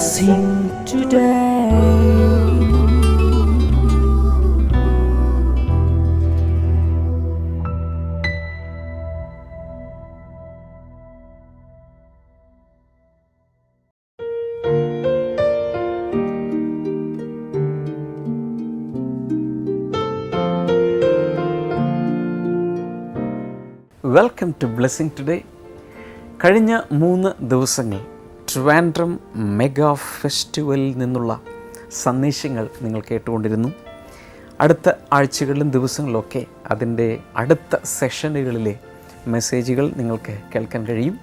blessing today. Welcome to blessing today. കഴിഞ്ഞ 3 ദിവസങ്ങൾ Trivandrum mega ഫെസ്റ്റിവലിൽ നിന്നുള്ള സന്ദേശങ്ങൾ നിങ്ങൾ കേട്ടുകൊണ്ടിരുന്നു. അടുത്ത ആഴ്ചകളിലും ദിവസങ്ങളിലൊക്കെ അതിൻ്റെ അടുത്ത സെഷനുകളിലെ മെസ്സേജുകൾ നിങ്ങൾക്ക് കേൾക്കാൻ കഴിയും.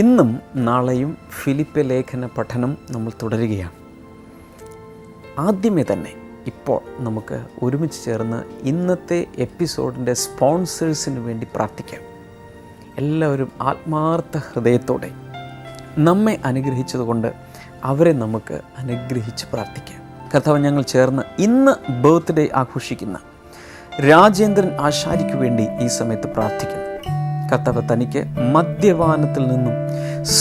ഇന്നും നാളെയും ഫിലിപ്പ് ലേഖന പഠനം നമ്മൾ തുടരുകയാണ്. ആദ്യമേ തന്നെ ഇപ്പോൾ നമുക്ക് ഒരുമിച്ച് ചേർന്ന് ഇന്നത്തെ എപ്പിസോഡിൻ്റെ സ്പോൺസേഴ്സിന് വേണ്ടി പ്രാർത്ഥിക്കാം. എല്ലാവരും ആത്മാർത്ഥ ഹൃദയത്തോടെ നമ്മെ അനുഗ്രഹിച്ചതുകൊണ്ട് അവരെ നമുക്ക് അനുഗ്രഹിച്ച് പ്രാർത്ഥിക്കാം. കർത്താവ്, ഞങ്ങൾ ചേർന്ന് ഇന്ന് ബർത്ത്ഡേ ആഘോഷിക്കുന്ന രാജേന്ദ്രൻ ആശാരിക്ക് വേണ്ടി ഈ സമയത്ത് പ്രാർത്ഥിക്കുന്നു. കർത്താവ്, തനിക്ക് മദ്യപാനത്തിൽ നിന്നും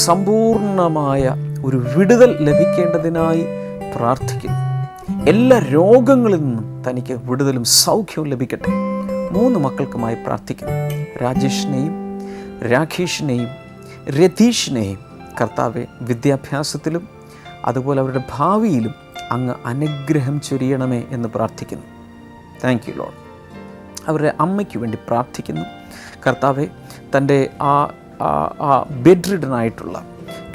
സമ്പൂർണമായ ഒരു വിടുതൽ ലഭിക്കേണ്ടതിനായി പ്രാർത്ഥിക്കുന്നു. എല്ലാ രോഗങ്ങളിൽ നിന്നും തനിക്ക് വിടുതലും സൗഖ്യവും ലഭിക്കട്ടെ. 3 മക്കൾക്കുമായി പ്രാർത്ഥിക്കുന്നു. രാജേഷിനെയും രാഖേഷിനെയും രതീഷിനെയും കർത്താവെ വിദ്യാഭ്യാസത്തിലും അതുപോലെ അവരുടെ ഭാവിയിലും അങ്ങ് അനുഗ്രഹം ചൊരിയണമേ എന്ന് പ്രാർത്ഥിക്കുന്നു. Thank you Lord. അവരുടെ അമ്മയ്ക്ക് വേണ്ടി പ്രാർത്ഥിക്കുന്നു. കർത്താവെ, തൻ്റെ ആ ബെഡ് റിഡനായിട്ടുള്ള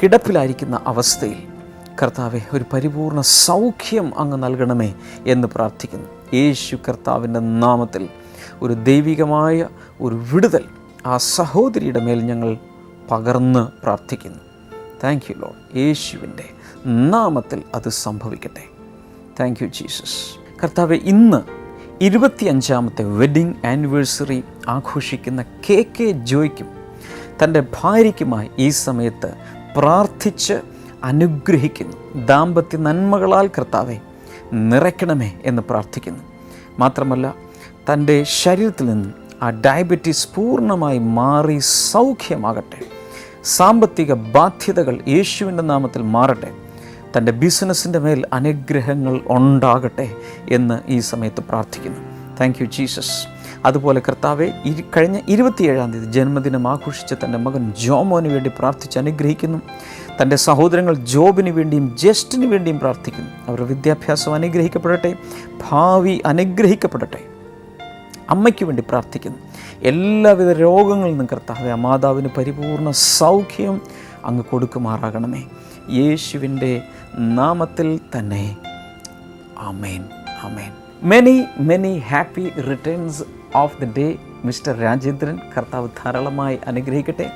കിടപ്പിലായിരിക്കുന്ന അവസ്ഥയിൽ കർത്താവെ ഒരു പരിപൂർണ സൗഖ്യം അങ്ങ് നൽകണമേ എന്ന് പ്രാർത്ഥിക്കുന്നു. യേശു കർത്താവിൻ്റെ നാമത്തിൽ ഒരു ദൈവികമായ ഒരു വിടുതൽ ആ സഹോദരിയുടെ മേൽ ഞങ്ങൾ പകർന്ന് പ്രാർത്ഥിക്കുന്നു. Thank you Lord. യേശുവിൻ്റെ നാമത്തിൽ അത് സംഭവിക്കട്ടെ. Thank you Jesus. കർത്താവെ, ഇന്ന് 25ാമത്തെ വെഡ്ഡിങ് ആനിവേഴ്സറി ആഘോഷിക്കുന്ന KK ജോയ്ക്കും തൻ്റെ ഭാര്യയ്ക്കുമായി ഈ സമയത്ത് പ്രാർത്ഥിച്ച് അനുഗ്രഹിക്കുന്നു. ദാമ്പത്യ നന്മകളാൽ കർത്താവെ നിറയ്ക്കണമേ എന്ന് പ്രാർത്ഥിക്കുന്നു. മാത്രമല്ല, തൻ്റെ ശരീരത്തിൽ നിന്നും ആ ഡയബറ്റീസ് പൂർണ്ണമായി മാറി സൗഖ്യമാകട്ടെ. സാമ്പത്തിക ബാധ്യതകൾ യേശുവിൻ്റെ നാമത്തിൽ മാറട്ടെ. തൻ്റെ ബിസിനസ്സിൻ്റെ മേൽ അനുഗ്രഹങ്ങൾ ഉണ്ടാകട്ടെ എന്ന് ഈ സമയത്ത് പ്രാർത്ഥിക്കുന്നു. Thank you Jesus. അതുപോലെ കർത്താവെ, കഴിഞ്ഞ 27-ാം തീയതി ജന്മദിനം ആഘോഷിച്ച തൻ്റെ മകൻ ജോമോന് വേണ്ടി പ്രാർത്ഥിച്ച് അനുഗ്രഹിക്കുന്നു. തൻ്റെ സഹോദരങ്ങൾ ജോബിന് വേണ്ടിയും ജസ്റ്റിന് വേണ്ടിയും പ്രാർത്ഥിക്കുന്നു. അവരുടെ വിദ്യാഭ്യാസം അനുഗ്രഹിക്കപ്പെടട്ടെ, ഭാവി അനുഗ്രഹിക്കപ്പെടട്ടെ. അമ്മയ്ക്ക് വേണ്ടി പ്രാർത്ഥിക്കുന്നു. എല്ലാവിധ രോഗങ്ങളിൽ നിന്നും കർത്താവെ, മാതാവിന് പരിപൂർണ സൗഖ്യം അങ്ങ് കൊടുക്കുമാറാകണമേ. യേശുവിൻ്റെ നാമത്തിൽ തന്നെ. ആമേൻ, ആമേൻ. Many happy returns of the day mister Rajendran. കർത്താവ് ധാരാളമായി അനുഗ്രഹിക്കട്ടെ.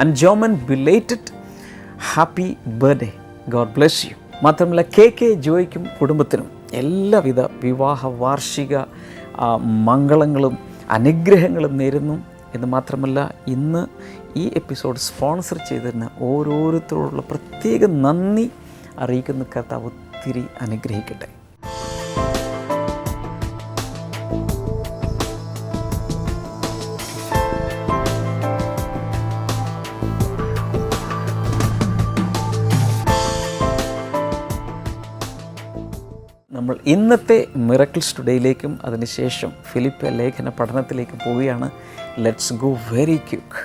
And Joman belated happy birthday. God bless you. മാത്രമല്ല, KK ജോയ്ക്കും കുടുംബത്തിനും എല്ലാവിധ വിവാഹ വാർഷിക മംഗളങ്ങളും അനുഗ്രഹങ്ങളും നേരുന്നു. എന്ന് മാത്രമല്ല, ഇന്ന് ഈ എപ്പിസോഡ് സ്പോൺസർ ചെയ്തിരുന്ന ഓരോരുത്തരോടുള്ള പ്രത്യേക നന്ദി അറിയിക്കുന്ന കർത്താവ് ഒത്തിരി അനുഗ്രഹിക്കട്ടെ. നമ്മൾ ഇന്നത്തെ മിറക്കിൾസ് ടുഡേയിലേക്കും അതിനുശേഷം ഫിലിപ്പ് ലേഖന പഠനത്തിലേക്കും പോവുകയാണ്. Let's go very quick.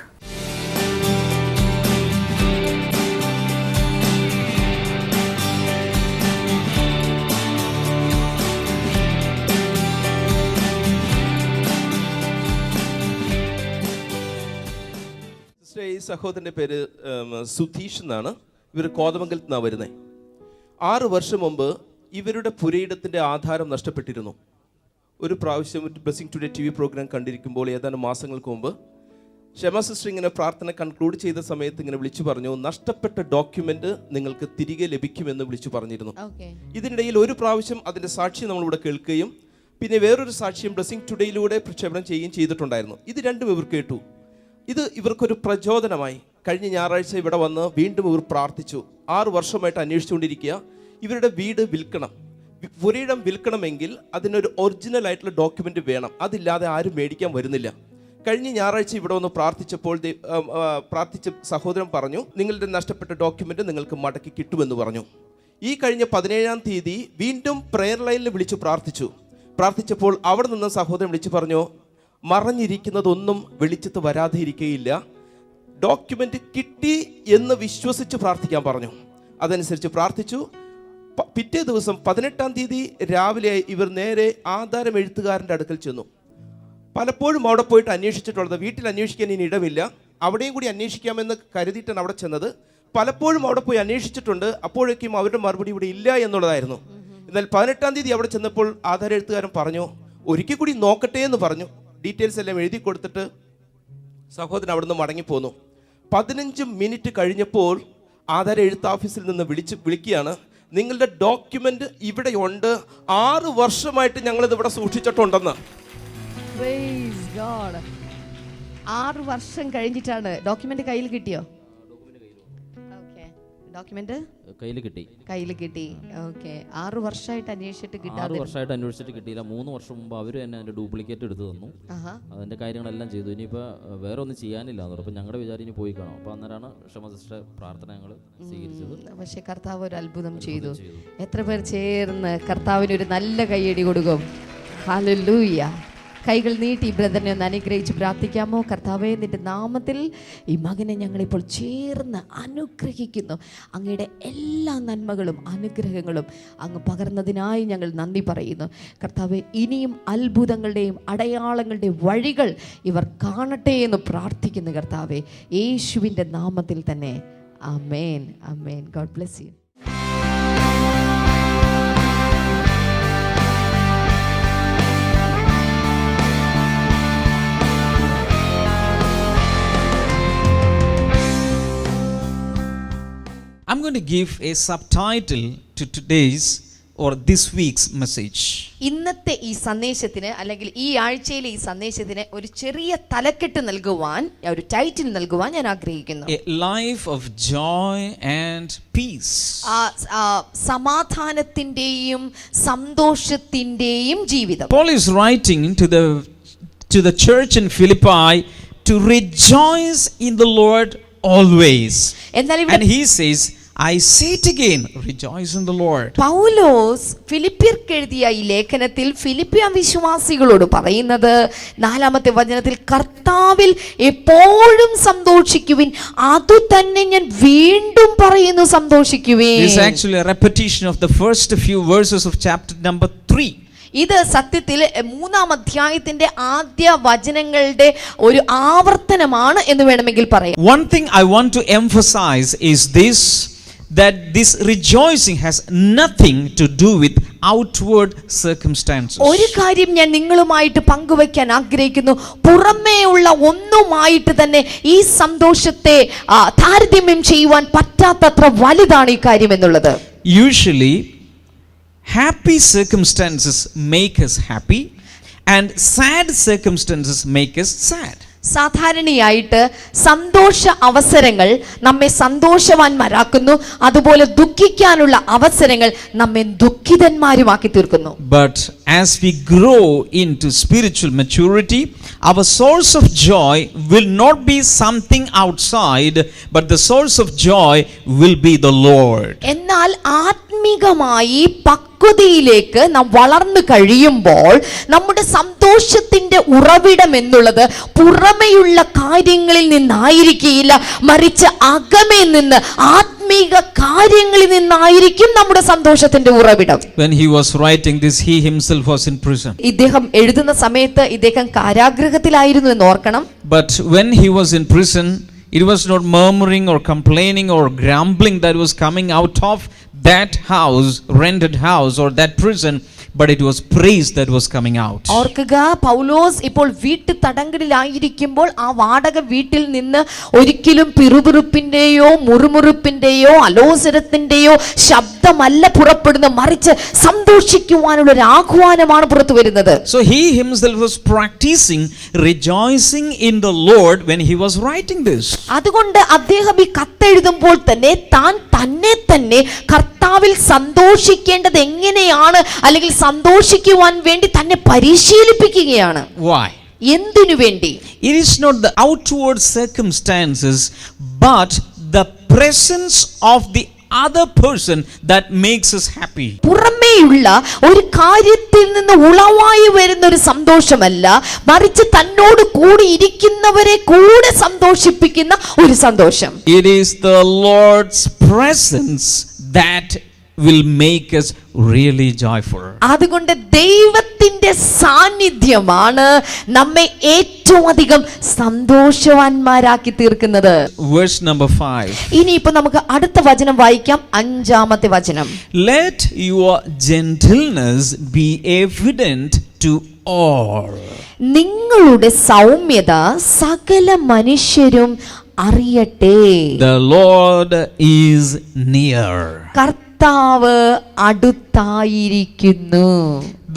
ഈ സഹോദരൻ്റെ പേര് സുധീഷ് എന്നാണ്. ഇവർ കോതമംഗലത്ത് നിന്നാണ് വരുന്നത്. 6 വർഷം മുമ്പ് ഇവരുടെ പുരയിടത്തിൻ്റെ ആധാരം നഷ്ടപ്പെട്ടിരുന്നു. ഒരു പ്രാവശ്യം ബ്ലെസ്സിങ് ടുഡേ TV പ്രോഗ്രാം കണ്ടിരിക്കുമ്പോൾ ഏതാനും മാസങ്ങൾക്ക് മുമ്പ് ക്ഷമ സിസ്റ്റർ ഇങ്ങനെ പ്രാർത്ഥന കൺക്ലൂഡ് ചെയ്ത സമയത്ത് ഇങ്ങനെ വിളിച്ചു പറഞ്ഞു, നഷ്ടപ്പെട്ട ഡോക്യുമെന്റ് നിങ്ങൾക്ക് തിരികെ ലഭിക്കുമെന്ന് വിളിച്ചു പറഞ്ഞിരുന്നു. ഇതിനിടയിൽ ഒരു പ്രാവശ്യം അതിൻ്റെ സാക്ഷ്യം നമ്മളിവിടെ കേൾക്കുകയും പിന്നെ വേറൊരു സാക്ഷ്യം ബ്ലെസ്സിങ് ടുഡേയിലൂടെ പ്രക്ഷേപണം ചെയ്യുകയും ചെയ്തിട്ടുണ്ടായിരുന്നു. ഇത് രണ്ടും ഇവർ കേട്ടു. ഇത് ഇവർക്കൊരു പ്രചോദനമായി. കഴിഞ്ഞ ഞായറാഴ്ച ഇവിടെ വന്ന് വീണ്ടും ഇവർ പ്രാർത്ഥിച്ചു. 6 വർഷമായിട്ട് അന്വേഷിച്ചുകൊണ്ടിരിക്കുക. ഇവരുടെ വീട് വിൽക്കണം, പുരയിടം വിൽക്കണമെങ്കിൽ അതിനൊരു ഒറിജിനൽ ആയിട്ടുള്ള ഡോക്യുമെൻ്റ് വേണം. അതില്ലാതെ ആരും മേടിക്കാൻ വരുന്നില്ല. കഴിഞ്ഞ ഞായറാഴ്ച ഇവിടെ വന്ന് പ്രാർത്ഥിച്ച സഹോദരൻ പറഞ്ഞു, നിങ്ങളുടെ നഷ്ടപ്പെട്ട ഡോക്യുമെൻ്റ് നിങ്ങൾക്ക് മടക്കി കിട്ടുമെന്ന് പറഞ്ഞു. ഈ കഴിഞ്ഞ 17-ാം തീയതി വീണ്ടും പ്രെയർ ലൈനിൽ വിളിച്ചു പ്രാർത്ഥിച്ചപ്പോൾ അവിടെ നിന്ന് സഹോദരൻ വിളിച്ചു പറഞ്ഞു, മറഞ്ഞിരിക്കുന്നതൊന്നും വെളിച്ചത്ത് വരാതെ ഇരിക്കുകയില്ല, ഡോക്യുമെന്റ് കിട്ടി എന്ന് വിശ്വസിച്ച് പ്രാർത്ഥിക്കാൻ പറഞ്ഞു. അതനുസരിച്ച് പ്രാർത്ഥിച്ചു. പിറ്റേ ദിവസം 18-ാം തീയതി രാവിലെ ഇവർ നേരെ ആധാരം എഴുത്തുകാരൻ്റെ അടുക്കൽ ചെന്നു. പലപ്പോഴും അവിടെ പോയിട്ട് അന്വേഷിച്ചിട്ടുള്ളത്, വീട്ടിൽ അന്വേഷിക്കാൻ ഇനി ഇടമില്ല, അവിടെയും കൂടി അന്വേഷിക്കാമെന്ന് കരുതിയിട്ടാണ് അവിടെ ചെന്നത്. പലപ്പോഴും അവിടെ പോയി അന്വേഷിച്ചിട്ടുണ്ട്, അപ്പോഴേക്കും അവരുടെ മറുപടി ഇവിടെ ഇല്ല എന്നുള്ളതായിരുന്നു. എന്നാൽ 18-ാം തീയതി അവിടെ ചെന്നപ്പോൾ ആധാര എഴുത്തുകാരൻ പറഞ്ഞു, ഒരിക്കൽ കൂടി നോക്കട്ടെ എന്ന് പറഞ്ഞു. ഡീറ്റെയിൽസ് എല്ലാം എഴുതി കൊടുത്തിട്ട് സഹോദരൻ അവിടെ നിന്ന് മടങ്ങിപ്പോന്നു. 15 മിനിറ്റ് കഴിഞ്ഞപ്പോൾ ആധാര എഴുത്ത് ഓഫീസിൽ നിന്ന് വിളിക്കുകയാണ്, നിങ്ങളുടെ ഡോക്യുമെന്റ് ഇവിടെ ഉണ്ട്, 6 വർഷമായിട്ട് ഞങ്ങളിത് ഇവിടെ സൂക്ഷിച്ചിട്ടുണ്ടെന്ന്. 6 വർഷം കഴിഞ്ഞിട്ടാണ് ഡോക്യുമെന്റ് കയ്യിൽ കിട്ടിയോ? ഡോക്യുമെന്റ് കയ്യിൽ കിട്ടി. ഓക്കെ. 6 വർഷമായിട്ട് അന്വേഷിച്ചിട്ട് കിട്ടിയില്ല. 3 വർഷം മുമ്പ് അവർ തന്നെ അതിന്റെ ഡ്യൂപ്ലിക്കേറ്റ് എടുത്തു തന്നു. അതിന്റെ കാര്യങ്ങളെല്ലാം ചെയ്തു. ഇനിയിപ്പോ വേറെ ഒന്നും ചെയ്യാനില്ല എന്ന് പറഞ്ഞു. ഞങ്ങളുടെ വിചാരം ഇനി പോയി കാണാം. അപ്പൊ അന്നേരമാണ് ക്ഷമസിസ്റ്റർ പ്രാർത്ഥന ഞങ്ങൾ സ്വീകരിച്ചത്. പക്ഷെ കർത്താവ് ഒരു അത്ഭുതം ചെയ്തു. എത്ര പേർ ചേർന്ന് കർത്താവിന് ഒരു നല്ല കയ്യടി കൊടുക്കും? ഹല്ലേലൂയ. കൈകൾ നീട്ടി ബ്രദറിനെ ഒന്ന് അനുഗ്രഹിച്ച് പ്രാർത്ഥിക്കാമോ? കർത്താവേ, നിന്റെ നാമത്തിൽ ഈ മകനെ ഞങ്ങളിപ്പോൾ ചേർന്ന് അനുഗ്രഹിക്കുന്നു. അങ്ങയുടെ എല്ലാ നന്മകളും അനുഗ്രഹങ്ങളും അങ്ങ് പകർന്നതിനായി ഞങ്ങൾ നന്ദി പറയുന്നു. കർത്താവേ, ഇനിയും അത്ഭുതങ്ങളുടെയും അടയാളങ്ങളുടെയും വഴികൾ ഇവർ കാണട്ടെ എന്ന് പ്രാർത്ഥിക്കുന്നു. കർത്താവേ, യേശുവിൻ്റെ നാമത്തിൽ തന്നെ. ആമേൻ, ആമേൻ. God bless you. I'm going to give a subtitle to today's or this week's message. ഇന്നത്തെ ഈ സന്ദേശത്തിന് അല്ലെങ്കിൽ ഈ ആഴ്ചയിലെ ഈ സന്ദേശത്തിന് ഒരു ചെറിയ തലക്കെട്ട് നൽകുവാൻ, ഒരു ടൈറ്റിൽ നൽകുവാൻ ഞാൻ ആഗ്രഹിക്കുന്നു. A life of joy and peace. സമാധാനത്തിന്റെയും സന്തോഷത്തിന്റെയും ജീവിതം. Paul is writing to the church in Philippi to rejoice in the Lord always. And he says, I say it again, rejoice in the Lord. പൗലോസ് ഫിലിപ്പിയർക്ക് എഴുതിയ ഈ ലേഖനത്തിൽ ഫിലിപ്പിയ വിശ്വാസികളോട് പറയുന്നത് 4-ാമത്തെ വചനത്തിൽ, കർത്താവിൽ എപ്പോഴും സന്തോഷിക്കുവിൻ, അതു തന്നെ ഞാൻ വീണ്ടും പറയുന്നു, സന്തോഷിക്കുവിൻ. This is actually a repetition of the first few verses of chapter number 3. ഇത് സത്യത്തിൽ 3-ാം അധ്യായത്തിന്റെ ആദ്യ വചനങ്ങളുടെ ഒരു ആവർത്തനമാണ് എന്ന് വേണമെങ്കിൽ പറയാം. One thing I want to emphasize is this, that this rejoicing has nothing to do with outward circumstances. ഒരു കാര്യം ഞാൻ നിങ്ങളുമായിട്ട് പങ്കുവയ്ക്കാൻ ആഗ്രഹിക്കുന്നു. പുറമേയുള്ള ഒന്നുമായിട്ട് തന്നെ ഈ സന്തോഷത്തെ താരതമ്യം ചെയ്യുവാൻ പറ്റാത്തത്ര വലുതാണ് ഈ കാര്യം എന്നുള്ളത്. Usually happy circumstances make us happy and sad circumstances make us sad. സാധാരണയായിട്ട് സന്തോഷ അവസരങ്ങൾ നമ്മെ സന്തോഷവാന്മാരാക്കുന്നു, അതുപോലെ ദുഃഖിക്കാനുള്ള അവസരങ്ങൾ നമ്മെ ദുഃഖിതന്മാരുമാക്കി തീർക്കുന്നു. But as we grow into spiritual maturity, our source of joy will not be something outside, but the source of joy will be the Lord. എന്നാൽ ആത്മീകമായി പക്വതയിലേക്ക് നാം വളർന്നു കഴിയുമ്പോൾ നമ്മുടെ സന്തോഷത്തിന്റെ ഉറവിടം എന്നുള്ളത് പുറമെയുള്ള കാര്യങ്ങളിൽ നിന്നായിരിക്കില്ല, മറിച്ച് അകമേ നിന്ന് ആത്മീക കാര്യങ്ങളിൽ നിന്നായിരിക്കും നമ്മുടെ സന്തോഷത്തിന്റെ ഉറവിടം. When he was writing this, he himself was in prison. ഇദ്ദേഹം എഴുതുന്ന സമയത്ത് ഇദ്ദേഹം കാരാഗൃഹത്തിലായിരുന്നു എന്ന് ഓർക്കണം. But when he was in prison, it was not murmuring or complaining or grumbling that was coming out of that house, rented house or that prison, but it was praise that was coming out. ഓർക്കുക, പൗലോസ് ഇപ്പോൾ വീട്ടു തടങ്കലിലായിരിക്കുമ്പോൾ ആ വാടക വീട്ടിൽ നിന്ന് ഒരിക്കലും പിറുപിറുപ്പിന്റെയോ മുറുമുറുപ്പിന്റെയോ അലോസരത്തിന്റെയോ ശബ്ദമല്ല പുറപ്പെടുന്ന, മറിച്ച് സന്തോഷിക്കുവാനുള്ള ഒരു ആഹ്വാനമാണ് പുറത്തു വരുന്നത്. So he himself was practicing rejoicing in the Lord when he was writing this. അതുകൊണ്ട് അദ്ദേഹം ഈ കത്തെഴുതുമ്പോൾ തന്നെ താൻ തന്നെ കർത്താവിൽ സന്തോഷിക്കേണ്ടത് എങ്ങനെയാണ് അല്ലെങ്കിൽ സന്തോഷിക്കുവാൻ വേണ്ടി തന്നെ പരിശീലിപ്പിക്കുകയാണ്. Why? എന്തിനു വേണ്ടി? It is not the outward circumstances, but the presence of the other person that makes us happy. പുറമേയുള്ള ഒരു കാര്യത്തിൽ നിന്ന് ഉളവായി വരുന്ന ഒരു സന്തോഷമല്ല, മറിച്ച് തന്നോട് കൂടി ഇരിക്കുന്നവരെ കൂടെ സന്തോഷിപ്പിക്കുന്ന ഒരു സന്തോഷം. It is the Lord's presence that will make us really joyful. അതുകൊണ്ട് ദൈവത്തിന്റെ സാന്നിധ്യമാണ് നമ്മെ ഏറ്റവും അധികം സന്തോഷവാന്മാരാക്കി തീർക്കുന്നത്. Verse number 5. ഇനിയിപ്പോ നമുക്ക് അടുത്ത വചനം വായിക്കാം, 5-ാമത്തെ വചനം. Let your gentleness be evident to all. നിങ്ങളുടെ സൗമ്യത സകല മനുഷ്യരും അറിയട്ടെ. The Lord is near. കർത്താവ് അടുത്തായിരിക്കുന്നു.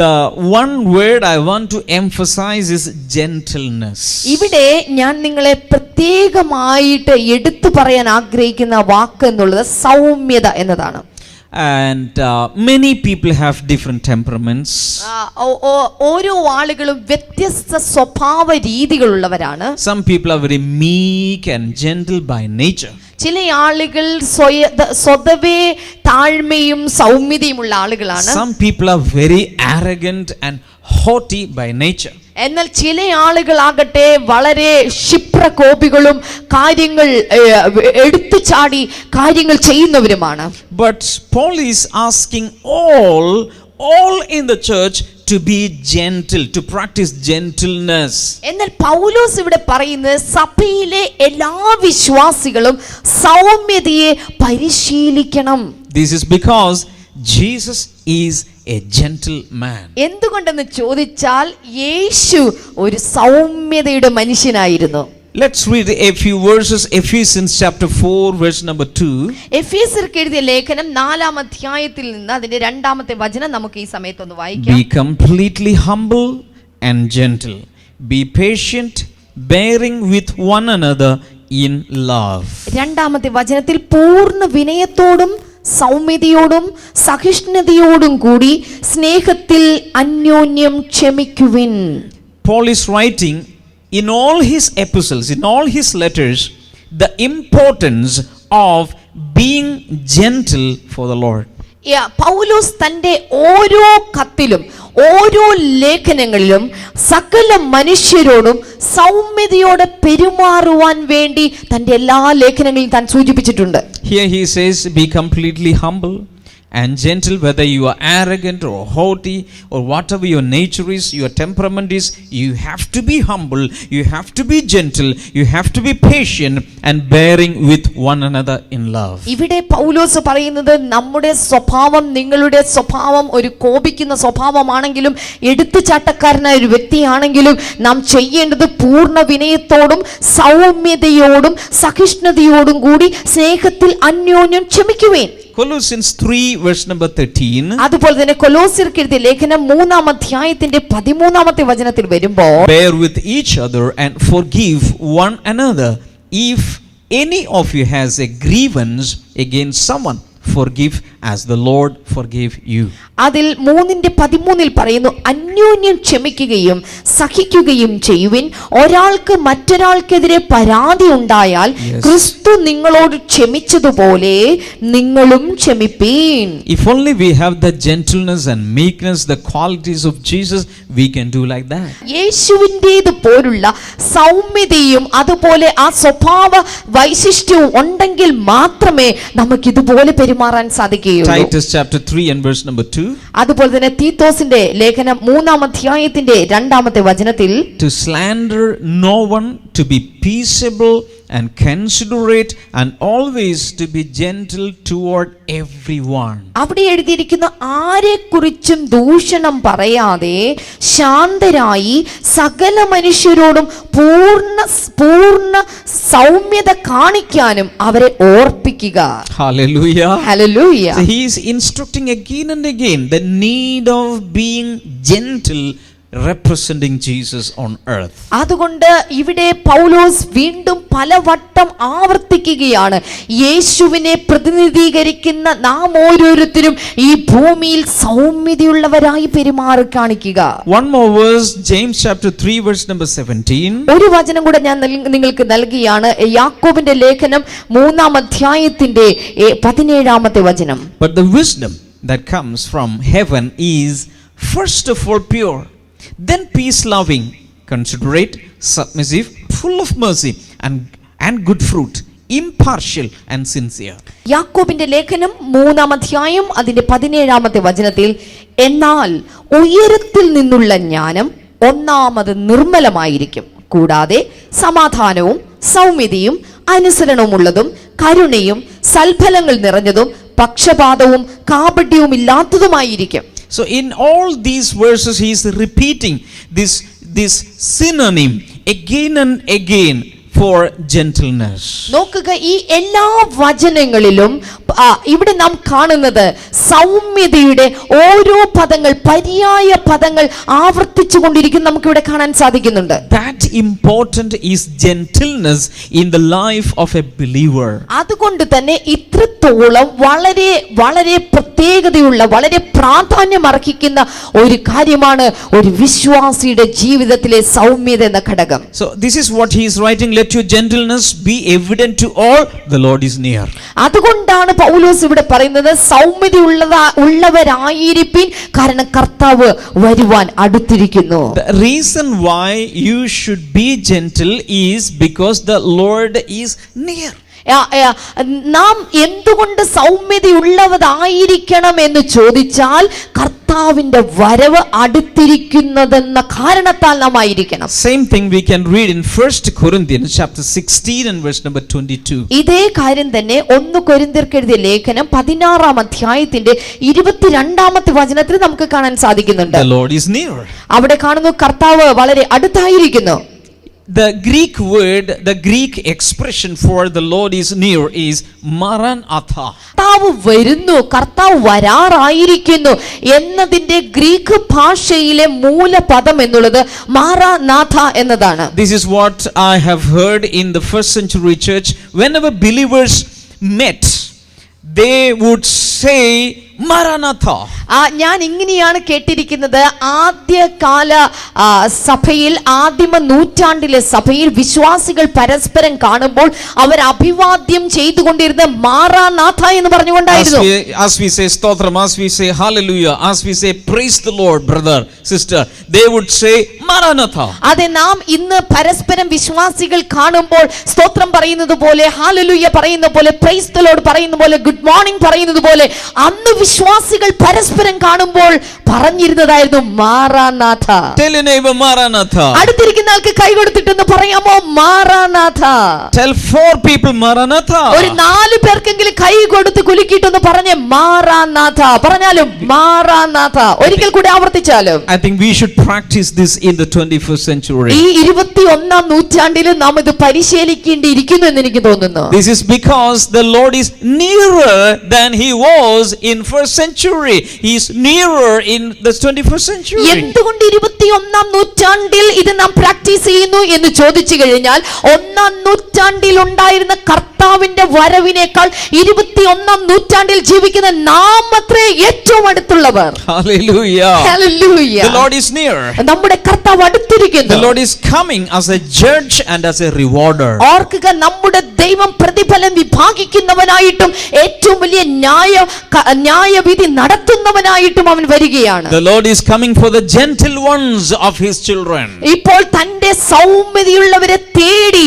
The one word I want to emphasize is gentleness. ഇവിടെ ഞാൻ നിങ്ങളെ പ്രത്യേകമായിട്ട് എടുത്തു പറയാൻ ആഗ്രഹിക്കുന്ന വാക്ക് എന്നുള്ളത് സൗമ്യത എന്നതാണ്. And many people have different temperaments. ഓരോ ആളുകളും വ്യത്യസ്ത സ്വഭാവ രീതികളുള്ളവരാണ്. Some people are very meek and gentle by nature. ചില ആളുകൾ സ്വതവേ താഴ്മയും സൗമ്യതയുമുള്ള ആളുകളാണ്. Some people are very arrogant and haughty by nature. എന്നാൽ ചില ആളുകളാകട്ടെ വളരെ ക്ഷിപ്രകോപികളും കാര്യങ്ങൾ എടുത്തു ചാടി കാര്യങ്ങൾ ചെയ്യുന്നവരുമാണ്. But Paul is asking all in the church to be gentle, to practice gentleness. എന്നാൽ പൗലോസ് ഇവിടെ പറയുന്നത് സഭയിലെ എല്ലാ വിശ്വാസികളും സൗമ്യതയെ പരിശീലിക്കണം. This is because Jesus is a gentle man. എന്തുകൊണ്ടെന്ന് ചോദിച്ചാൽ യേശു ഒരു സൗമ്യതയുടെ മനുഷ്യനായിരുന്നു. Let's read a few verses. Ephesians chapter 4 verse number 2. എഫേസ്യർക്ക് എഴുതിയ ലേഖനം 4-ാം അധ്യായത്തിൽ നിന്ന് അതിന്റെ 2-ാമത്തെ വചനം നമുക്ക് ഈ സമയത്ത് ഒന്ന് വായിക്കാം. Be completely humble and gentle. Be patient, bearing with one another in love. 2-ാമത്തെ വചനത്തിൽ പൂർണ്ണ വിനയത്തോടും സൗമ്യതയോടും സഹിഷ്ണുതയോടും കൂടി സ്നേഹത്തിൽ അന്യോന്യം ക്ഷമിക്കുവിൻ. Paul is writing in all his epistles, in all his letters, the importance of being gentle for the Lord. പൗലോസ് തന്റെ ഓരോ കത്തിലും ഓരോ ലേഖനങ്ങളിലും സകല മനുഷ്യരോടും സൗമ്യതയോടെ പെരുമാറുവാൻ വേണ്ടി തന്റെ എല്ലാ ലേഖനങ്ങളിലും താൻ സൂചിപ്പിച്ചിട്ടുണ്ട്. Here he says, be completely humble and gentle, whether you are arrogant or haughty or whatever your nature is, your temperament is, you have to be humble, you have to be gentle, you have to be patient and bearing with one another in love. ഇവിടെ പൗലോസ് പറയുന്നത് നമ്മുടെ സ്വഭാവം, നിങ്ങളുടെ സ്വഭാവം ഒരു കോപിക്കുന്ന സ്വഭാവമാണെങ്കിലും എടുത്തുചാട്ടക്കാരനായ ഒരു വ്യക്തിയാണെങ്കിലും നാം ചെയ്യേണ്ടത് പൂർണ്ണ വിനയത്തോടും സൗമ്യതയോടും സഹിഷ്ണുതയോടും കൂടി സ്നേഹത്തിൽ അന്യോന്യം ക്ഷമിക്കുവേൻ. Colossians 3 verse number 13. അതുപോലെ തന്നെ കൊലോസ്യർക്ക് എഴുതിയ ലേഖനം 3-ാം അധ്യായത്തിന്റെ 13-ാമത്തെ വചനത്തിൽ വരുമ്പോൾ bear with each other and forgive one another. If any of you has a grievance against someone, forgive as the Lord forgave you. അതിൽ 3:13 പറയുന്നു, അന്യോന്യം ക്ഷമിക്കുകയും സഹിക്കുകയും ചെയ്യുവിൻ. ഒരാൾക്ക് മറ്റൊരാൾക്കെതിരെ പരാതി ഉണ്ടായാൽ ക്രിസ്തു നിങ്ങളോട് ക്ഷമിച്ചതുപോലെ നിങ്ങളും ക്ഷമിപ്പീൻ. If only we have the gentleness and meekness, the qualities of Jesus, we can do like that. യേശുവിൻ്റേത് പോലുള്ള സൗമ്യതയും അതുപോലെ ആ സ്വഭാവ വൈശിഷ്ട്യവും ഉണ്ടെങ്കിൽ മാത്രമേ നമുക്ക് ഇതുപോലെ പെരുമാറാൻ സാധിക്കുകയുള്ളൂ. Titus chapter 3 and verse number 2. അതുപോലെ തന്നെ തീത്തോസിന്റെ ലേഖനം 3-ാം അധ്യായത്തിന്റെ 2-ാമത്തെ വചനത്തിൽ To slander no one, to be peaceable and considerate and always to be gentle toward everyone. അവിടെ എഴുതിയിരിക്കുന്ന ആരെക്കുറിച്ചും ദൂഷണം പറയാതെ ശാന്തരായി സകല മനുഷ്യരോടും പൂർണ്ണ സൗമ്യത കാണിക്കാനും അവരെ ഓർപ്പിക്കുക. Hallelujah. Hallelujah. So he is instructing again and again the need of being gentle representing Jesus on earth. അതുകൊണ്ട് ഇവിടെ പൗലോസ് വീണ്ടും പലവട്ടം ആവർത്തിക്കുകയാണ്, യേശുവിനെ പ്രതിനിധീകരിക്കുന്ന നാം ഓരോരുത്തരും ഈ ഭൂമിയിൽ സൗമ്യതയുള്ളവരായി പെരുമാറി കാണിക്കുക. One more verse, James chapter 3 verse number 17. ഒരു വചനം കൂടെ ഞാൻ നിങ്ങൾക്ക് നൽകിയാണ്, യാക്കോബിന്റെ ലേഖനം 3-ാം അധ്യായത്തിന്റെ 17-ാമത്തെ വചനം. But the wisdom that comes from heaven is first of all pure, then peace-loving, considerate, submissive, full of mercy and good fruit, impartial and sincere. യാക്കോബിന്റെ ലേഖനം 3-ാം അധ്യായം അതിന്റെ 17-ാമത്തെ വചനത്തിൽ, എന്നാൽ ഉയരത്തിൽ നിന്നുള്ള ജ്ഞാനം ഒന്നാമത് നിർമ്മലമായിരിക്കും, കൂടാതെ സമാധാനവും സൗമ്യതയും അനുസരണവുമുള്ളതും കരുണയും സൽഫലങ്ങൾ നിറഞ്ഞതും പക്ഷപാതവും കാപട്യവും ഇല്ലാത്തതുമായിരിക്കും. So in all these verses he is repeating this synonym again and again for gentleness. നോക്കുക, ഈ എല്ലാ വചനങ്ങളിലും ഇവിടെ നാം കാണുന്നത് സൗമ്യതയുടെ ഓരോ പദങ്ങൾ, പര്യായ പദങ്ങൾ ആവർത്തിച്ചു കൊണ്ടിരിക്കും നമുക്ക് ഇവിടെ കാണാൻ സാധിക്കുന്നുണ്ട്. That important is gentleness in the life of a believer. അതുകൊണ്ട് തന്നെ ഇത്രത്തോളം വളരെ വളരെ പ്രത്യേകതയുള്ള, വളരെ പ്രാധാന്യം അർഹിക്കുന്ന ഒരു കാര്യമാണ് ഒരു വിശ്വാസിയുടെ ജീവിതത്തിലെ സൗമ്യത എന്ന ഘടകം. So this is what he is writing, let your gentleness be evident to all, the Lord is near. അതുകൊണ്ടാണ് പൗലോസ് ഇവിടെ പറയുന്നത് ഉള്ളവരായിരിപ്പിൻ, കാരണം കർത്താവ് വരുവാൻ അടുത്തിരിക്കുന്നു. The reason why you should be gentle is because the Lord is near. നാം എന്തുകൊണ്ട് സൗമ്യതയുള്ളവരായിരിക്കണം എന്ന് ചോദിച്ചാൽ, കർത്താവിന്റെ വരവ് അടുത്തിരിക്കുന്നതെന്ന കാരണത്താൽ നാം ആയിരിക്കണം. Same thing we can read in 1 Corinthians chapter 16 and verse number 22. ഇതേ കാര്യം തന്നെ 1 കൊരിന്ത്യർക്ക് എഴുതിയ ലേഖനം 16-ാം അധ്യായത്തിന്റെ 22-ാമത്തെ വചനത്തിൽ നമുക്ക് കാണാൻ സാധിക്കുന്നുണ്ട്. The Lord is near. അവിടെ കാണുന്നു, കർത്താവ് വളരെ അടുത്തായിരിക്കുന്നു. The Greek expression for the Lord is near is Maranatha. കർത്താവ് വരുന്നു, കർത്താവ് വരാറായിരിക്കുന്നു എന്നതിന്റെ ഗ്രീക്ക് ഭാഷയിലെ മൂലപദം എന്നുള്ളത് മാറാനാഥ എന്നതാണ്. This is what I have heard in the first century church. Whenever believers met, they would say Maranatha. ഞാൻ ഇങ്ങനെയാണ് കേട്ടിരിക്കുന്നത്, ആദ്യകാല സഭയിൽ, ആദിമ നൂറ്റാണ്ടിലെ സഭയിൽ വിശ്വാസികൾ പരസ്പരം കാണുമ്പോൾ അവർ അഭിവാദ്യം ചെയ്തുകൊണ്ടിരുന്ന മാറാനാഥ എന്ന് പറഞ്ഞുകൊണ്ടായിരുന്നു. As we say stotram, as we say hallelujah, as we say praise the Lord, brother, sister, they would say Maranatha. അതെ, നാം ഇന്ന് പരസ്പരം വിശ്വാസികൾ കാണുമ്പോൾ സ്തോത്രം പറയുന്നത് പോലെ, ഹല്ലേലൂയ പറയുന്ന പോലെ, പ്രൈസ് ദി ലോർഡ് പറയുന്ന പോലെ, ഗുഡ് മോർണിംഗ് പറയുന്നത് പോലെ, അന്ന് വിശ്വാസികൾ പരസ്പരം കാണുമ്പോൾ പറഞ്ഞിരുന്നതായിരുന്നു Maranatha. Tell your neighbor Maranatha. അടുത്തിരിക്കുന്ന ആൾക്ക് കൈ കൊടുത്തിട്ടൊന്ന് പറയാമോ മാറാനാഥ? Tell 4 people Maranatha. ഒരു 4 പേർക്കെങ്കിലും കൈ കൊടുത്ത് കുലുക്കിയിട്ടൊന്ന് പറഞ്ഞേ മാറാനാഥ. പറഞ്ഞാലും മാറാനാഥ. ഒരിക്കൽ കൂടി ആവർത്തിച്ചാലും. I think we should practice this in the 21st century. ഈ 21-ാം നൂറ്റാണ്ടിൽ നാം ഇത് പരിശീലിക്കേണ്ടിയിരിക്കുന്നു എന്ന് എനിക്ക് തോന്നുന്നു. This is because the Lord is nearer than he was in first century. He is nearer in the 21st century. എന്തുകൊണ്ട് 21-ാം നൂറ്റാണ്ടിൽ ഇത് നാം പ്രാക്ടീസ് ചെയ്യുന്നു എന്ന് ചോദിച്ചു കഴിഞ്ഞാൽ, 1-ാം നൂറ്റാണ്ടിൽ ഉണ്ടായിരുന്ന കർത്താവിന്റെ വരവിനേക്കാൾ 21-ാം നൂറ്റാണ്ടിൽ ജീവിക്കുന്ന നാം അത്രേ ഏറ്റവും അടുത്തുള്ളവർ. Hallelujah. Hallelujah. The Lord is near. നമ്മുടെ കർത്താവ് അടുത്തിരിക്കുന്നു. The Lord is coming as a judge and as a rewarder. ഓർക്കുക, നമ്മുടെ ദൈവം പ്രതിഫലം വിഭാഗിക്കുന്നവനായിട്ടും ഏറ്റവും വലിയ ന്യായവിധി നടത്തുന്നവനായിട്ടും അവൻ വരികയാണ്. The Lord is coming for the gentle ones of his children. ഇപ്പോൾ തന്റെ സൗമ്യതയുള്ളവരെ തേടി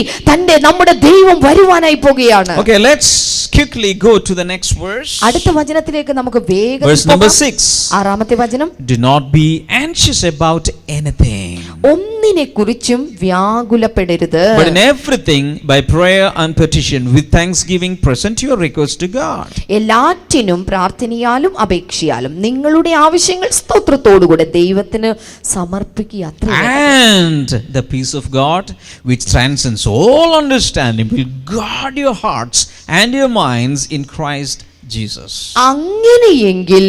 നമ്മുടെ ദൈവം വരുവാനായി പോകുകയാണ്. Okay, let's quickly go to the next verse. അടുത്ത വചനത്തിലേക്ക് നമുക്ക് വേഗം Verse number 6. 6-ാമത്തെ വചനം. Do not be anxious about anything, ഒന്നിനെക്കുറിച്ചും വ്യാകുലപ്പെടരുത്. but in everything by prayer and petition with thanksgiving present your requests to God. എല്ലാറ്റിനും പ്രാർത്ഥനയാലും അപേക്ഷയാലും നിങ്ങളുടെ ആവശ്യങ്ങൾ സ്തോത്രത്തോടുകൂടെ ദൈവത്തിന് സമർപ്പിക്കുക. And the peace of God, which transcends all understanding, will guard your hearts and your minds in Christ Jesus. അങ്ങനെയെങ്കിൽ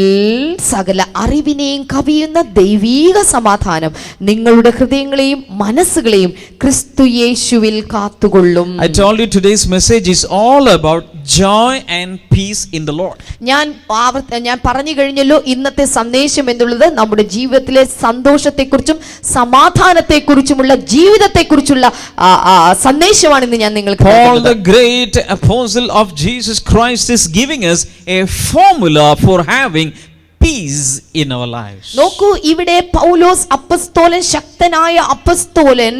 സകല അറിവിനെയും കവിയുന്ന ദൈവീക സമാധാനം നിങ്ങളുടെ ഹൃദയങ്ങളെയും മനസ്സുകളെയും ക്രിസ്തു യേശുവിൽ കാത്തുകൊള്ളും. I told you today's message is all about joy and peace in the Lord. ഞാൻ പറഞ്ഞു കഴിഞ്ഞല്ലോ, ഇന്നത്തെ സന്ദേശം എന്നുള്ളത് നമ്മുടെ ജീവിതത്തിലെ സന്തോഷത്തെക്കുറിച്ചും സമാധാനത്തെക്കുറിച്ചുമുള്ള ജീവിതത്തെക്കുറിച്ചുള്ള സന്ദേശമാണ് ഇന്ന് ഞാൻ നിങ്ങൾക്ക് Paul, the great apostle of Jesus Christ, is giving us a formula for having peace in our lives. നോക്കൂ, ഇവിടെ പൗലോസ് അപ്പസ്തോലൻ, ശക്തനായ അപ്പസ്തോലൻ,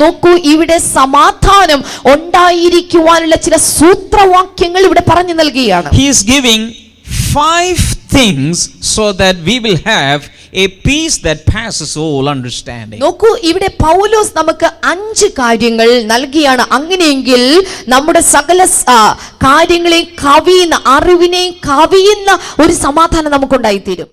നോക്കൂ ഇവിടെ സമാധാനം ഉണ്ടായിരിക്കുവാനുള്ള ചില സൂത്രവാക്യങ്ങൾ ഇവിടെ പറഞ്ഞു നൽകുകയാണ്. He is giving 5 things so that we will have a peace that passes all understanding. നോക്കൂ, ഇവിടെ പൗലോസ് നമുക്ക് 5 കാര്യങ്ങൾ നൽകിയാണ്. അങ്ങനെയെങ്കിൽ നമ്മുടെ സകല കാര്യങ്ങളെയും കവിയുന്ന, അറിവിനെയും കവിയുന്ന ഒരു സമാധാനം നമുക്കുണ്ടായിത്തീരും.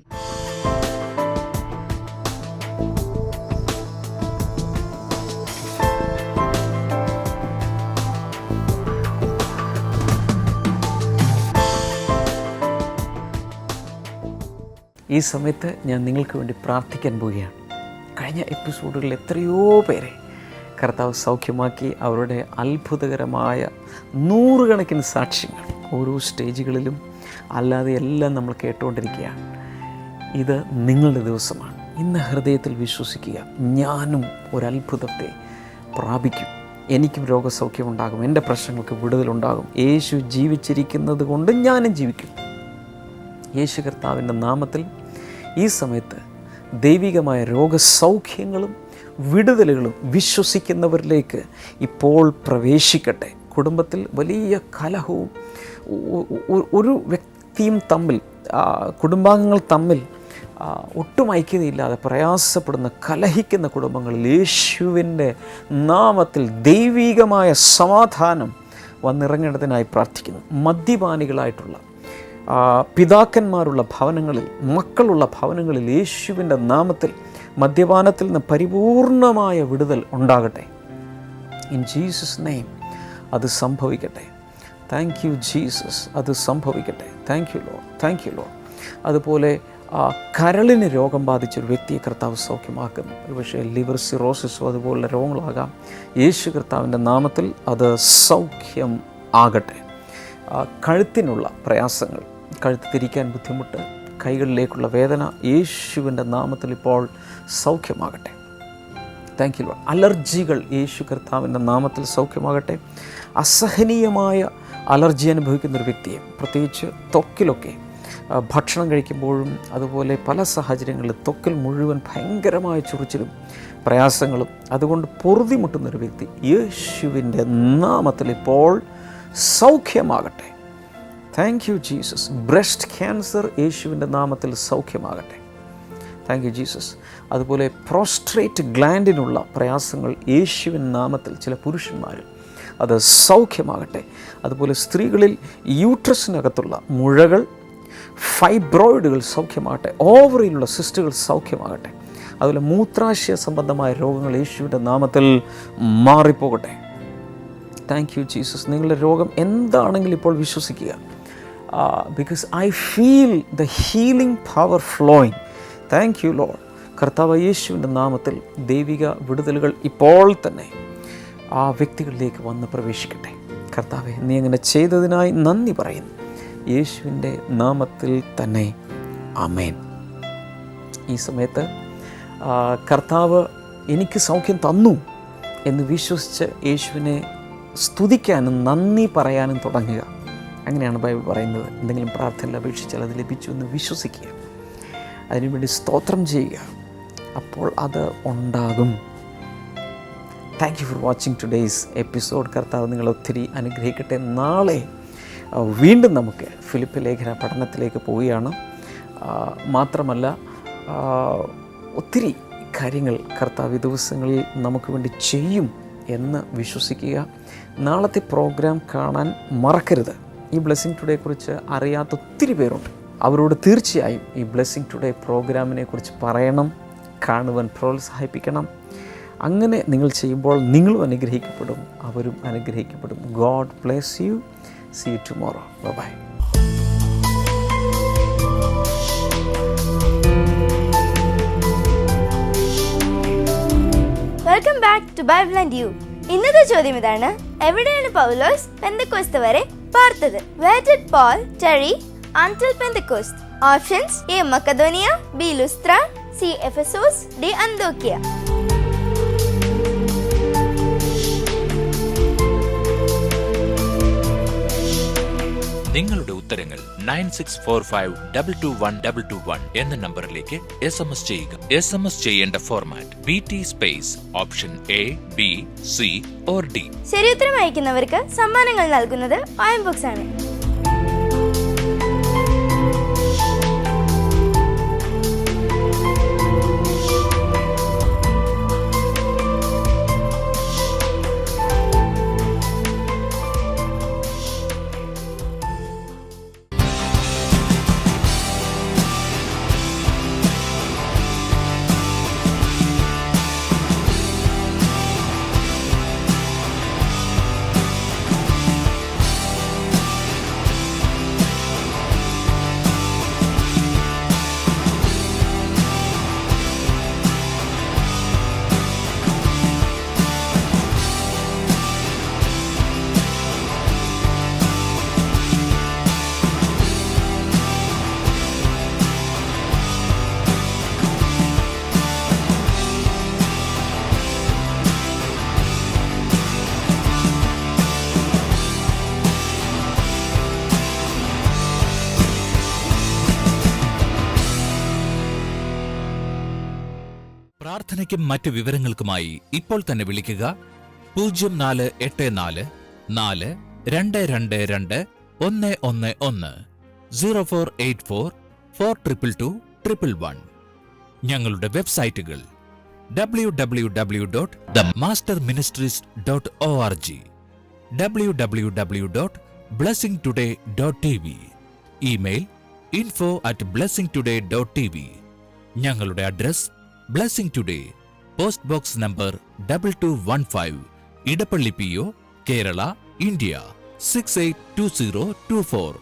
ഈ സമയത്ത് ഞാൻ നിങ്ങൾക്ക് വേണ്ടി പ്രാർത്ഥിക്കാൻ പോവുകയാണ്. കഴിഞ്ഞ എപ്പിസോഡുകളിൽ എത്രയോ പേരെ കർത്താവ് സൗഖ്യമാക്കി. അവരുടെ അത്ഭുതകരമായ 100 കണക്കിന് സാക്ഷ്യങ്ങൾ ഓരോ സ്റ്റേജുകളിലും അല്ലാതെ എല്ലാം നമ്മൾ കേട്ടുകൊണ്ടിരിക്കുകയാണ്. ഇത് നിങ്ങളുടെ ദിവസമാണ്. ഇന്ന് ഹൃദയത്തിൽ വിശ്വസിക്കുക, ഞാനും ഒരത്ഭുതത്തെ പ്രാപിക്കും. എനിക്കും രോഗസൗഖ്യമുണ്ടാകും, എൻ്റെ പ്രശ്നങ്ങൾക്ക് വിടുതലുണ്ടാകും. യേശു ജീവിച്ചിരിക്കുന്നത് കൊണ്ട് ഞാനും ജീവിക്കും. യേശു കർത്താവിൻ്റെ നാമത്തിൽ ഈ സമയത്ത് ദൈവികമായ രോഗസൗഖ്യങ്ങളും വിടുതലുകളും വിശ്വസിക്കുന്നവരിലേക്ക് ഇപ്പോൾ പ്രവേശിക്കട്ടെ. കുടുംബത്തിൽ വലിയ കലഹവും ഒരു വ്യക്തിയും തമ്മിൽ, കുടുംബാംഗങ്ങൾ തമ്മിൽ ഒട്ടും ഐക്യതയില്ലാതെ പ്രയാസപ്പെടുന്ന, കലഹിക്കുന്ന കുടുംബങ്ങളിൽ യേശുവിൻ്റെ നാമത്തിൽ ദൈവികമായ സമാധാനം വന്നിറങ്ങേണ്ടതിനായി പ്രാർത്ഥിക്കുന്നു. മദ്യപാനികളായിട്ടുള്ള പിതാക്കന്മാരുള്ള ഭവനങ്ങളിൽ, മക്കളുള്ള ഭവനങ്ങളിൽ യേശുവിൻ്റെ നാമത്തിൽ മദ്യപാനത്തിൽ നിന്ന് പരിപൂർണമായ വിടുതൽ ഉണ്ടാകട്ടെ. ഇൻ ജീസസ് നെയിം അത് സംഭവിക്കട്ടെ. താങ്ക് യു ജീസസ്, അത് സംഭവിക്കട്ടെ. Thank you Lord, thank you Lord. അതുപോലെ കരളിന് രോഗം ബാധിച്ചൊരു വ്യക്തിയെ കർത്താവ് സൗഖ്യമാക്കുന്നു. ഒരുപക്ഷെ ലിവർ സിറോസിസോ അതുപോലുള്ള രോഗങ്ങളാകാം. യേശു കർത്താവിൻ്റെ നാമത്തിൽ അത് സൗഖ്യം ആകട്ടെ. കഴുത്തിനുള്ള പ്രയാസങ്ങൾ, കഴുത്ത് തിരിക്കാൻ ബുദ്ധിമുട്ട്, കൈകളിലേക്കുള്ള വേദന, യേശുവിൻ്റെ നാമത്തിൽ ഇപ്പോൾ സൗഖ്യമാകട്ടെ. Thank you Lord. അലർജികൾ യേശു കർത്താവിൻ്റെ നാമത്തിൽ സൗഖ്യമാകട്ടെ. അസഹനീയമായ അലർജി അനുഭവിക്കുന്നൊരു വ്യക്തിയെ, പ്രത്യേകിച്ച് ത്വക്കിലൊക്കെ ഭക്ഷണം കഴിക്കുമ്പോഴും അതുപോലെ പല സാഹചര്യങ്ങളിൽ ത്വക്കിൽ മുഴുവൻ ഭയങ്കരമായ ചൊറിച്ചിലും പ്രയാസങ്ങളും അതുകൊണ്ട് പൊറുതിമുട്ടുന്നൊരു വ്യക്തി, യേശുവിൻ്റെ നാമത്തിൽ ഇപ്പോൾ സൗഖ്യമാകട്ടെ. Thank you Jesus. Breast cancer യേശുവിൻ്റെ നാമത്തിൽ സൗഖ്യമാകട്ടെ. Thank you Jesus. അതുപോലെ പ്രോസ്ട്രേറ്റ് ഗ്ലാൻഡിനുള്ള പ്രയാസങ്ങൾ യേശുവിൻ്റെ നാമത്തിൽ ചില പുരുഷന്മാരിൽ അത് സൗഖ്യമാകട്ടെ. അതുപോലെ സ്ത്രീകളിൽ യൂട്രസിനകത്തുള്ള മുഴകൾ, ഫൈബ്രോയിഡുകൾ സൗഖ്യമാകട്ടെ. ഓവറിയിലുള്ള സിസ്റ്റുകൾ സൗഖ്യമാകട്ടെ. അതുപോലെ മൂത്രാശയ സംബന്ധമായ രോഗങ്ങൾ യേശുവിൻ്റെ നാമത്തിൽ മാറിപ്പോകട്ടെ. Thank you Jesus. നിങ്ങളുടെ രോഗം എന്താണെങ്കിലും ഇപ്പോൾ വിശ്വസിക്കുക. Because I feel the healing power flowing. Thank you Lord. കർത്താവ് യേശുവിൻ്റെ നാമത്തിൽ ദൈവിക വിടുതലുകൾ ഇപ്പോൾ തന്നെ ആ വ്യക്തികളിലേക്ക് വന്ന് പ്രവേശിക്കട്ടെ. കർത്താവെ, നീ അങ്ങനെ ചെയ്തതിനായി നന്ദി പറയുന്നു. യേശുവിൻ്റെ നാമത്തിൽ തന്നെ ആമേൻ. ഈ സമയത്ത് കർത്താവ് എനിക്ക് സൗഖ്യം തന്നു എന്ന് വിശ്വസിച്ച് യേശുവിനെ സ്തുതിക്കാനും നന്ദി പറയാനും തുടങ്ങുക. അങ്ങനെയാണ് ബൈബിൾ പറയുന്നത്. എന്തെങ്കിലും പ്രാർത്ഥന അപേക്ഷിച്ചാൽ അത് ലഭിച്ചു എന്ന് വിശ്വസിക്കുക, അതിനുവേണ്ടി സ്തോത്രം ചെയ്യുക, അപ്പോൾ അത് ഉണ്ടാകും. Thank you for watching today's episode. കർത്താവ് നിങ്ങളെ ഒത്തിരി അനുഗ്രഹിക്കട്ടെ. നാളെ വീണ്ടും നമുക്ക് ഫിലിപ്പ് ലേഖന പഠനത്തിലേക്ക് പോവുകയാണ്. മാത്രമല്ല ഒത്തിരി കാര്യങ്ങൾ കർത്താവ് ഈ ദിവസങ്ങളിൽ നമുക്ക് വേണ്ടി ചെയ്യും എന്ന് വിശ്വസിക്കുക. നാളത്തെ പ്രോഗ്രാം കാണാൻ മറക്കരുത്. ഈ ബ്ലെസ്സിങ് ടുഡേയെക്കുറിച്ച് അറിയാത്ത ഒത്തിരി പേരുണ്ട്. അവരോട് തീർച്ചയായും ഈ ബ്ലെസ്സിങ് ടുഡേ പ്രോഗ്രാമിനെ കുറിച്ച് പറയണം, കാണുവാൻ പ്രോത്സാഹിപ്പിക്കണം. അങ്ങനെ നിങ്ങൾ ചെയ്യുമ്പോൾ നിങ്ങളും അനുഗ്രഹിക്കപ്പെടും, അവരും അനുഗ്രഹിക്കപ്പെടും. God bless you. See you tomorrow. Bye-bye. Welcome back to Bible and you. ഇന്നത്തെ ചോദ്യം ഇതാണ്: എവിടെയാണ് പൗലോസ് പെന്തക്കോസ്ത് വരെ പാർത്തത്? Where did Paul tarry until Pentecost? Options: A. Macedonia, B. Lystra, C. Ephesus, D. Antiochia. നിങ്ങളുടെ ഉത്തരങ്ങൾ 9645221221 എന്ന നമ്പറിലേക്ക് SMS ചെയ്യുക. SMS ചെയ്യേണ്ട format BT space option A, B, C or D. ശരി ഉത്തരം അയക്കുന്നവർക്ക് സമ്മാനങ്ങൾ നൽകുന്നത് OM Books ആണ്. പ്രാർത്ഥനയ്ക്കും മറ്റ് വിവരങ്ങൾക്കുമായി ഇപ്പോൾ തന്നെ വിളിക്കുക 0484 4222 111 0484 42221. ഞങ്ങളുടെ വെബ്സൈറ്റുകൾ www.themasterministries.org, www.blessingtoday.tv, ഇമെയിൽ info@blessingtoday.tv. ഞങ്ങളുടെ address blessing today, post box number 2215, Edappally PO, Kerala, India 682024.